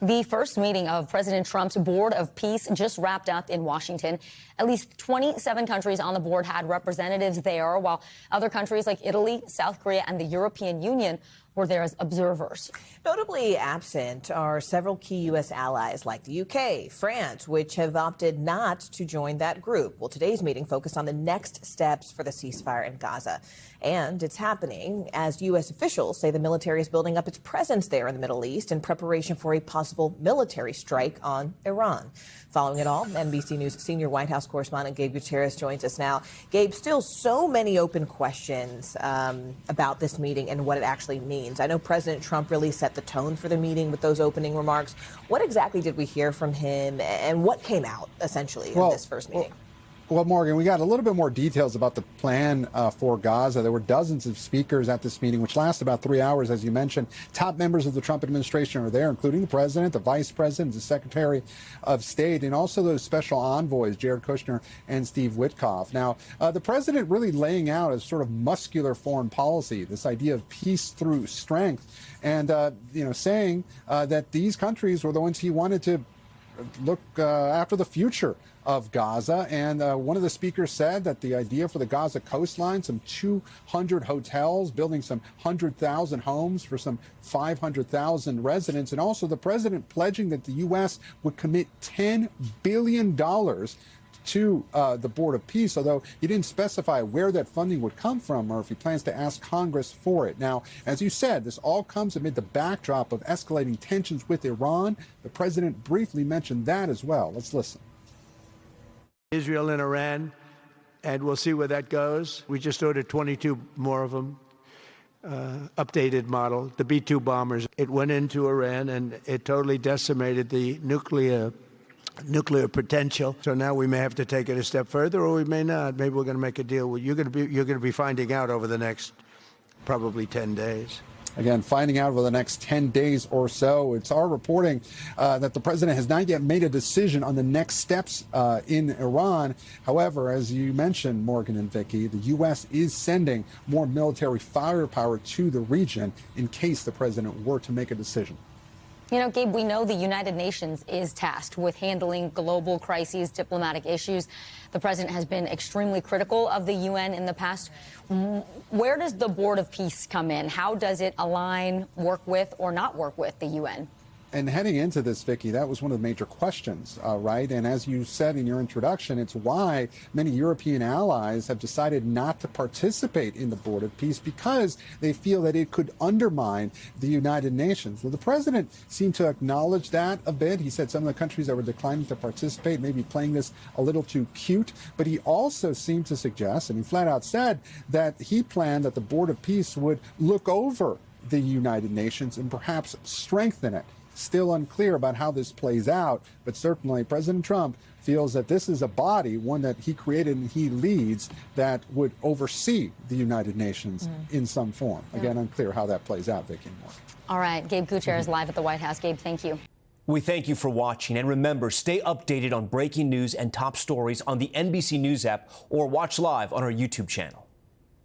The first meeting of President Trump's Board of Peace just wrapped up in Washington. At least 27 countries on the board had representatives there, while other countries like Italy, South Korea, and the European Union were there as observers. Notably absent are several key U.S. allies like the UK, France, which have opted not to join that group. Well, today's meeting focused on the next steps for the ceasefire in Gaza. And it's happening as U.S. officials say the military is building up its presence there in the Middle East in preparation for a possible military strike on Iran. Following it all, NBC News senior White House correspondent Gabe Gutierrez joins us now. Gabe, still so many open questions about this meeting and what it actually means. I know President Trump really set the tone for the meeting with those opening remarks. What exactly did we hear from him, and what came out, essentially, in this first meeting? Well, Morgan, we got a little bit more details about the plan for Gaza. There were dozens of speakers at this meeting, which lasted about 3 hours, as you mentioned. Top members of the Trump administration are there, including the president, the vice president, the secretary of state, and also those special envoys, Jared Kushner and Steve Witkoff. Now, the president really laying out a sort of muscular foreign policy, this idea of peace through strength, and, saying that these countries were the ones he wanted to look after the future of Gaza. And one of the speakers said that the idea for the Gaza coastline, some 200 hotels, building some 100,000 homes for some 500,000 residents, and also the president pledging that the U.S. would commit $10 billion to the Board of Peace, although he didn't specify where that funding would come from or if he plans to ask Congress for it. Now, as you said, this all comes amid the backdrop of escalating tensions with Iran. The president briefly mentioned that as well. Let's listen. Israel and Iran, and we'll see where that goes. We just ordered 22 more of them, updated model, the B-2 bombers. It went into Iran, and it totally decimated the nuclear potential. So now we may have to take it a step further, or we may not. Maybe we're going to make a deal. You're going to be finding out over the next probably 10 days. Again, finding out over the next 10 days or so. It's our reporting that the president has not yet made a decision on the next steps in Iran. However, as you mentioned, Morgan and Vicky, the U.S. is sending more military firepower to the region in case the president were to make a decision. You know, Gabe, we know the United Nations is tasked with handling global crises, diplomatic issues. The president has been extremely critical of the UN in the past. Where does the Board of Peace come in? How does it align, work with, or not work with the UN? And heading into this, Vicky, that was one of the major questions, right? And as you said in your introduction, it's why many European allies have decided not to participate in the Board of Peace because they feel that it could undermine the United Nations. Well, the president seemed to acknowledge that a bit. He said some of the countries that were declining to participate may be playing this a little too cute. But he also seemed to suggest, and he flat out said, that he planned that the Board of Peace would look over the United Nations and perhaps strengthen it. Still unclear about how this plays out, but certainly President Trump feels that this is a body, one that he created and he leads, that would oversee the United Nations in some form. Again, unclear how that plays out, Vicky. All right, Gabe Gutierrez live at the White House. Gabe, thank you. We thank you for watching, and remember, stay updated on breaking news and top stories on the NBC News app or watch live on our YouTube channel.